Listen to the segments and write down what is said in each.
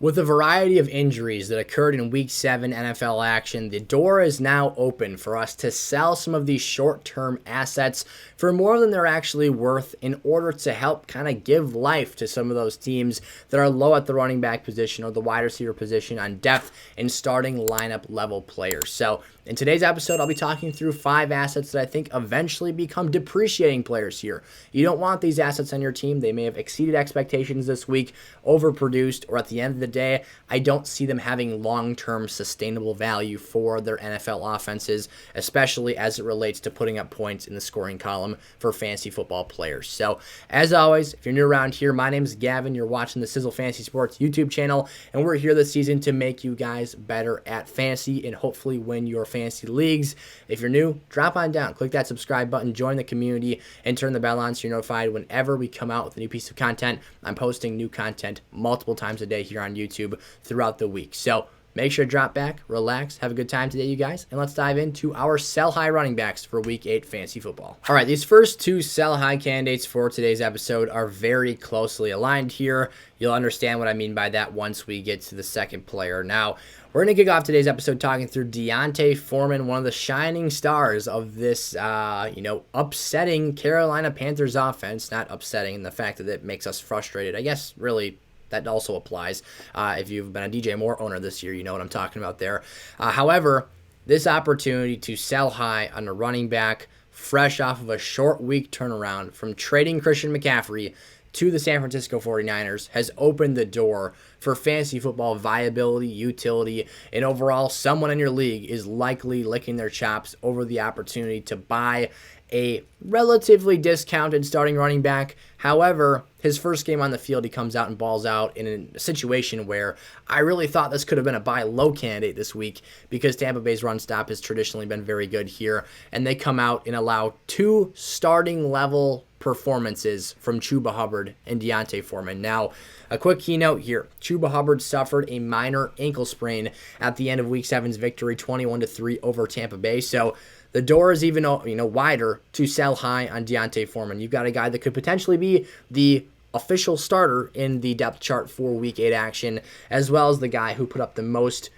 With a variety of injuries that occurred in Week 7 NFL action, the door is now open for us to sell some of these short-term assets for more than they're actually worth in order to help kind of give life to some of those teams that are low at the running back position or the wide receiver position on depth and starting lineup level players. So in today's episode, I'll be talking through 5 assets that I think eventually become depreciating players here. You don't want these assets on your team. They may have exceeded expectations this week, overproduced, or at the end of the day, I don't see them having long-term sustainable value for their NFL offenses, especially as it relates to putting up points in the scoring column for fantasy football players. So, as always, if you're new around here, my name is Gavin. You're watching the Sizzle Fantasy Sports YouTube channel, and we're here this season to make you guys better at fantasy and hopefully win your fantasy leagues. If you're new, drop on down, click that subscribe button, join the community, and turn the bell on so you're notified whenever we come out with a new piece of content. I'm posting new content multiple times a day here on YouTube throughout the week. So make sure to drop back, relax, have a good time today, you guys, and let's dive into our sell high running backs for Week 8 fantasy football. All right, these first 2 sell high candidates for today's episode are very closely aligned here. You'll understand what I mean by that once we get to the second player. Now, we're going to kick off today's episode talking through Foreman, one of the shining stars of this, upsetting Carolina Panthers offense. Not upsetting in the fact that it makes us frustrated. I guess really that also applies. If you've been a DJ Moore owner this year, you know what I'm talking about there. However, this opportunity to sell high on a running back, fresh off of a short week turnaround from trading Christian McCaffrey to the San Francisco 49ers, has opened the door for fantasy football viability, utility, and overall, someone in your league is likely licking their chops over the opportunity to buy a relatively discounted starting running back. However, his first game on the field, he comes out and balls out in a situation where I really thought this could have been a buy low candidate this week because Tampa Bay's run stop has traditionally been very good here, and they come out and allow 2 starting level performances from Chuba Hubbard and Foreman. Now, a quick keynote here. Chuba Hubbard suffered a minor ankle sprain at the end of Week 7's victory, 21-3 over Tampa Bay. So the door is even wider to sell high on Foreman. You've got a guy that could potentially be the official starter in the depth chart for Week 8 action, as well as the guy who put up the most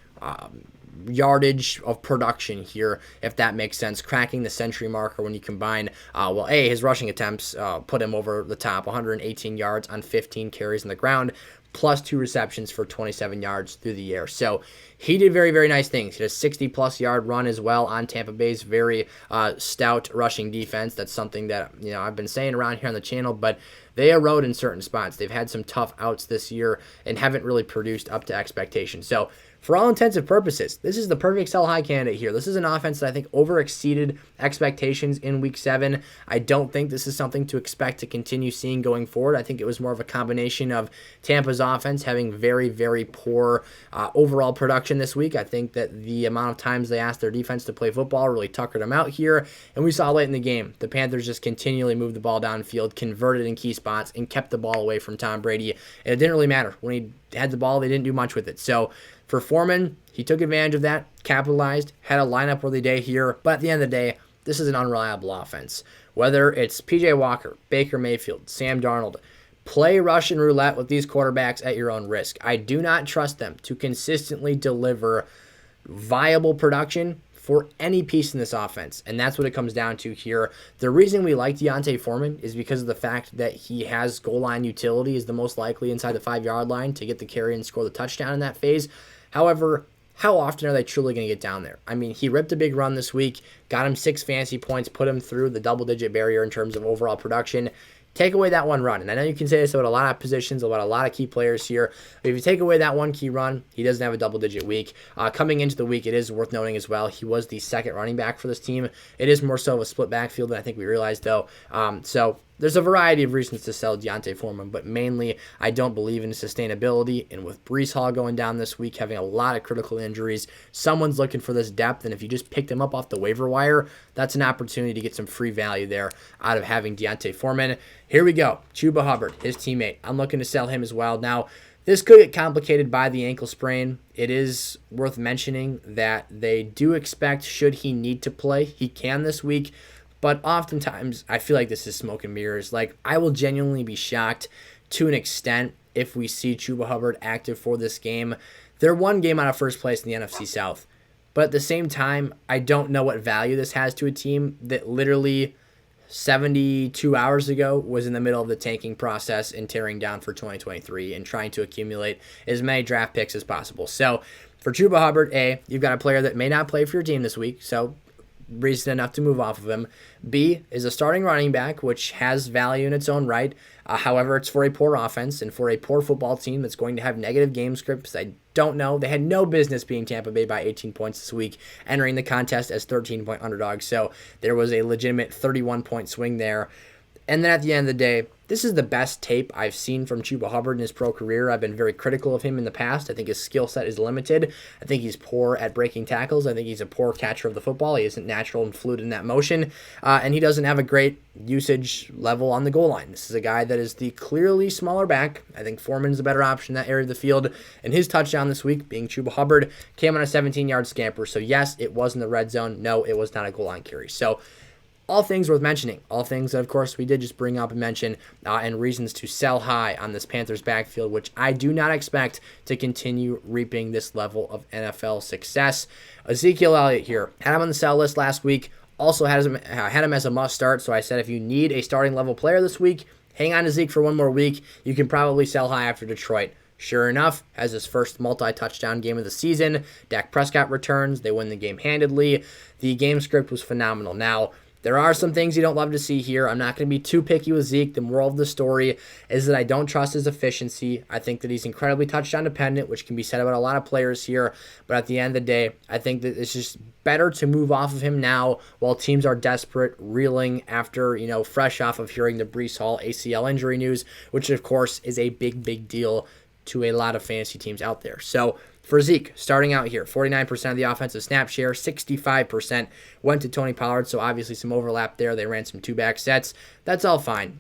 yardage of production here, if that makes sense, cracking the century marker when you combine, his rushing attempts put him over the top, 118 yards on 15 carries on the ground, plus 2 receptions for 27 yards through the air. So he did very, very nice things. He had a 60-plus yard run as well on Tampa Bay's very stout rushing defense. That's something that I've been saying around here on the channel, but they erode in certain spots. They've had some tough outs this year and haven't really produced up to expectation. So for all intents and purposes, this is the perfect sell high candidate here. This is an offense that I think over-exceeded expectations in Week 7. I don't think this is something to expect to continue seeing going forward. I think it was more of a combination of Tampa's offense having very, very poor overall production this week. I think that the amount of times they asked their defense to play football really tuckered them out here. And we saw late in the game, the Panthers just continually moved the ball downfield, converted in key spots, and kept the ball away from Tom Brady. And it didn't really matter. When he had the ball, they didn't do much with it. So for Foreman, he took advantage of that, capitalized, had a lineup-worthy day here, but at the end of the day, this is an unreliable offense. Whether it's P.J. Walker, Baker Mayfield, Sam Darnold, play Russian roulette with these quarterbacks at your own risk. I do not trust them to consistently deliver viable production for any piece in this offense, and that's what it comes down to here. The reason we like Foreman is because of the fact that he has goal line utility, is the most likely inside the 5-yard line to get the carry and score the touchdown in that phase. However, how often are they truly going to get down there? I mean, he ripped a big run this week, got him 6 fantasy points, put him through the double-digit barrier in terms of overall production. Take away that one run, and I know you can say this about a lot of positions, about a lot of key players here, but if you take away that one key run, he doesn't have a double-digit week. Coming into the week, it is worth noting as well, he was the second running back for this team. It is more so of a split backfield than I think we realized, though. So there's a variety of reasons to sell Foreman, but mainly I don't believe in sustainability, and with Breece Hall going down this week, having a lot of critical injuries, someone's looking for this depth, and if you just picked him up off the waiver wire, that's an opportunity to get some free value there out of having Foreman. Here we go. Chuba Hubbard, his teammate. I'm looking to sell him as well. Now, this could get complicated by the ankle sprain. It is worth mentioning that they do expect, should he need to play, he can this week. But oftentimes, I feel like this is smoke and mirrors. Like, I will genuinely be shocked to an extent if we see Chuba Hubbard active for this game. They're one game out of first place in the NFC South. But at the same time, I don't know what value this has to a team that literally 72 hours ago was in the middle of the tanking process and tearing down for 2023 and trying to accumulate as many draft picks as possible. So for Chuba Hubbard, A, you've got a player that may not play for your team this week, so reason enough to move off of him. B is a starting running back, which has value in its own right. However, it's for a poor offense and for a poor football team that's going to have negative game scripts. I don't know. They had no business being Tampa Bay by 18 points this week, entering the contest as 13-point underdogs. So there was a legitimate 31-point swing there. And then at the end of the day, this is the best tape I've seen from Chuba Hubbard in his pro career. I've been very critical of him in the past. I think his skill set is limited. I think he's poor at breaking tackles. I think he's a poor catcher of the football. He isn't natural and fluid in that motion. And he doesn't have a great usage level on the goal line. This is a guy that is the clearly smaller back. I think Foreman's a better option in that area of the field. And his touchdown this week, being Chuba Hubbard, came on a 17-yard scamper. So yes, it was in the red zone. No, it was not a goal line carry. So all things worth mentioning. All things that, of course, we did just bring up and mention, and reasons to sell high on this Panthers backfield, which I do not expect to continue reaping this level of NFL success. Ezekiel Elliott here. Had him on the sell list last week. Also had him as a must start, so I said if you need a starting level player this week, hang on to Zeke for one more week. You can probably sell high after Detroit. Sure enough, has his first multi-touchdown game of the season. Dak Prescott returns. They win the game handedly. The game script was phenomenal. Now, there are some things you don't love to see here. I'm not going to be too picky with Zeke. The moral of the story is that I don't trust his efficiency. I think that he's incredibly touchdown dependent, which can be said about a lot of players here. But at the end of the day, I think that it's just better to move off of him now while teams are desperate, reeling after, fresh off of hearing the Breece Hall ACL injury news, which of course is a big, big deal to a lot of fantasy teams out there. So for Zeke, starting out here, 49% of the offensive snap share, 65% went to Tony Pollard, so obviously some overlap there. They ran some two-back sets. That's all fine.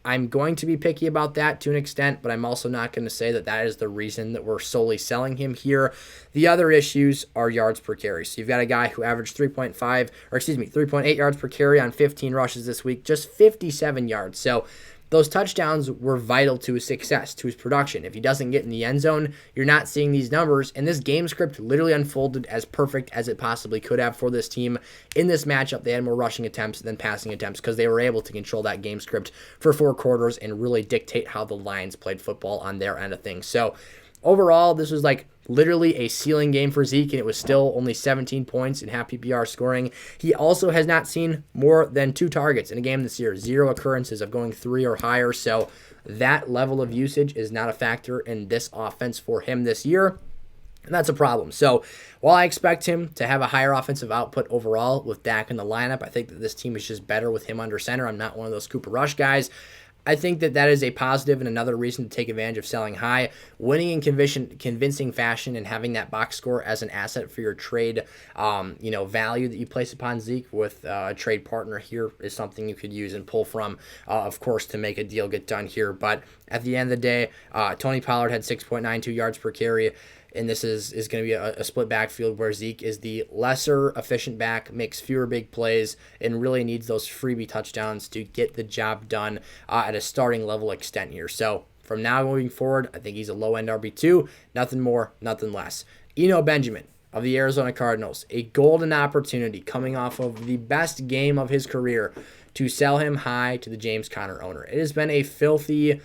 I'm going to be picky about that to an extent, but I'm also not going to say that that is the reason that we're solely selling him here. The other issues are yards per carry. So you've got a guy who averaged 3.8 yards per carry on 15 rushes this week, just 57 yards. So those touchdowns were vital to his success, to his production. If he doesn't get in the end zone, you're not seeing these numbers. And this game script literally unfolded as perfect as it possibly could have for this team. In this matchup, they had more rushing attempts than passing attempts because they were able to control that game script for 4 quarters and really dictate how the Lions played football on their end of things. So overall, this was like literally a ceiling game for Zeke, and it was still only 17 points in half PPR scoring. He also has not seen more than 2 targets in a game this year, 0 occurrences of going 3 or higher, so that level of usage is not a factor in this offense for him this year, and that's a problem. So while I expect him to have a higher offensive output overall with Dak in the lineup, I think that this team is just better with him under center. I'm not one of those Cooper Rush guys. I think that that is a positive and another reason to take advantage of selling high. Winning in convincing fashion and having that box score as an asset for your trade, value that you place upon Zeke with a trade partner here is something you could use and pull from, of course, to make a deal get done here. But at the end of the day, Tony Pollard had 6.92 yards per carry. And this is going to be a split backfield where Zeke is the lesser efficient back, makes fewer big plays, and really needs those freebie touchdowns to get the job done at a starting level extent here. So from now moving forward, I think he's a low-end RB2, nothing more, nothing less. Eno Benjamin of the Arizona Cardinals, a golden opportunity coming off of the best game of his career to sell him high to the James Conner owner. It has been a filthy,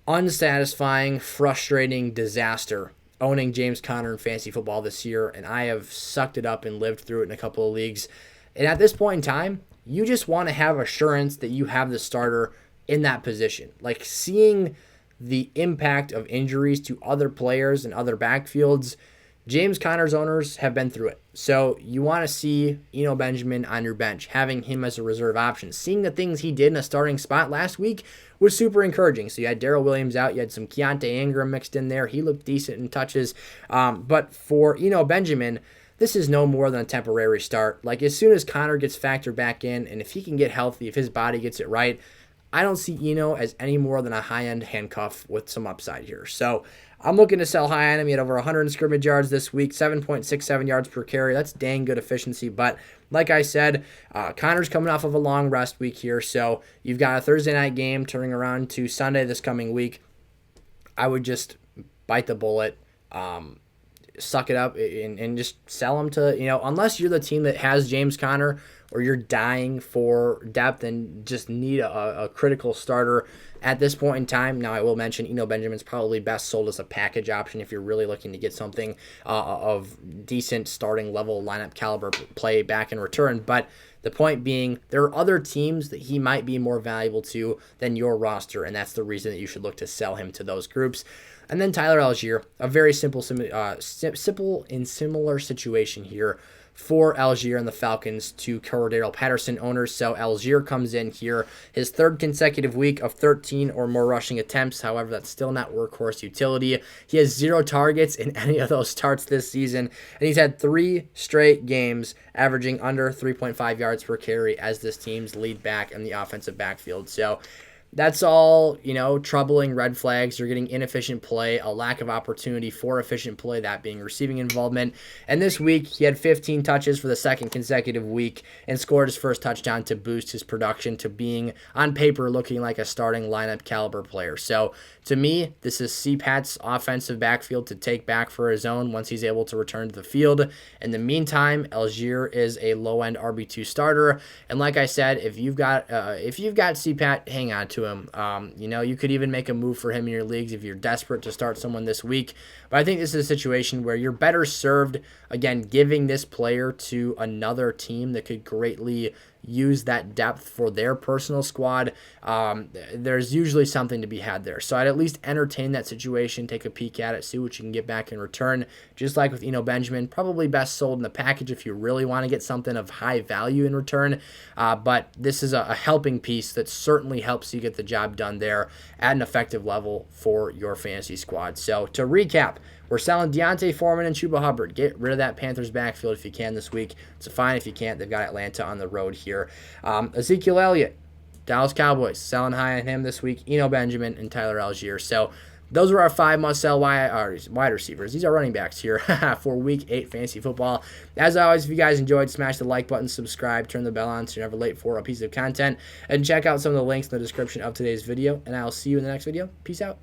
unsatisfying, frustrating disaster owning James Conner in fantasy football this year, and I have sucked it up and lived through it in a couple of leagues. And at this point in time, you just want to have assurance that you have the starter in that position. Like seeing the impact of injuries to other players and other backfields, James Conner's owners have been through it. So you want to see Eno Benjamin on your bench, having him as a reserve option. Seeing the things he did in a starting spot last week was super encouraging. So you had Darrell Williams out. You had some Keontae Ingram mixed in there. He looked decent in touches. But for Eno Benjamin, this is no more than a temporary start. Like as soon as Conner gets factored back in, and if he can get healthy, if his body gets it right, I don't see Eno as any more than a high-end handcuff with some upside here. So I'm looking to sell high on him. He had over 100 scrimmage yards this week, 7.67 yards per carry. That's dang good efficiency. But like I said, Conner's coming off of a long rest week here. So you've got a Thursday night game turning around to Sunday this coming week. I would just bite the bullet, suck it up, and just sell them to, unless you're the team that has James Conner or you're dying for depth and just need a critical starter at this point in time. Now, I will mention Eno Benjamin's probably best sold as a package option if you're really looking to get something of decent starting level lineup caliber play back in return. But the point being, there are other teams that he might be more valuable to than your roster, and that's the reason that you should look to sell him to those groups. And then Tyler Allgeier, a very simple and similar situation here for Allgeier and the Falcons to Cordero Patterson owners. So Allgeier comes in here, his third consecutive week of 13 or more rushing attempts. However, that's still not workhorse utility. He has 0 targets in any of those starts this season, and he's had 3 straight games averaging under 3.5 yards per carry as this team's lead back in the offensive backfield. So that's all, troubling red flags. You're getting inefficient play, a lack of opportunity for efficient play, that being receiving involvement. And this week, he had 15 touches for the second consecutive week and scored his first touchdown to boost his production to being, on paper, looking like a starting lineup caliber player. So, to me, this is CPAT's offensive backfield to take back for his own once he's able to return to the field. In the meantime, Allgeier is a low-end RB2 starter. And like I said, if you've got CPAT, hang on to him. You could even make a move for him in your leagues if you're desperate to start someone this week. But I think this is a situation where you're better served, again, giving this player to another team that could greatly use that depth for their personal squad. There's usually something to be had there. So I'd at least entertain that situation, take a peek at it, see what you can get back in return. Just like with Eno Benjamin, probably best sold in the package if you really want to get something of high value in return. But this is a helping piece that certainly helps you get the job done there at an effective level for your fantasy squad. So to recap, we're selling Foreman and Chuba Hubbard. Get rid of that Panthers backfield if you can this week. It's fine if you can't. They've got Atlanta on the road here. Ezekiel Elliott, Dallas Cowboys, selling high on him this week. Eno Benjamin and Tyler Allgeier. So those are our 5 must-sell wide receivers. These are running backs here for Week 8 fantasy football. As always, if you guys enjoyed, smash the like button, subscribe, turn the bell on so you're never late for a piece of content, and check out some of the links in the description of today's video, and I'll see you in the next video. Peace out.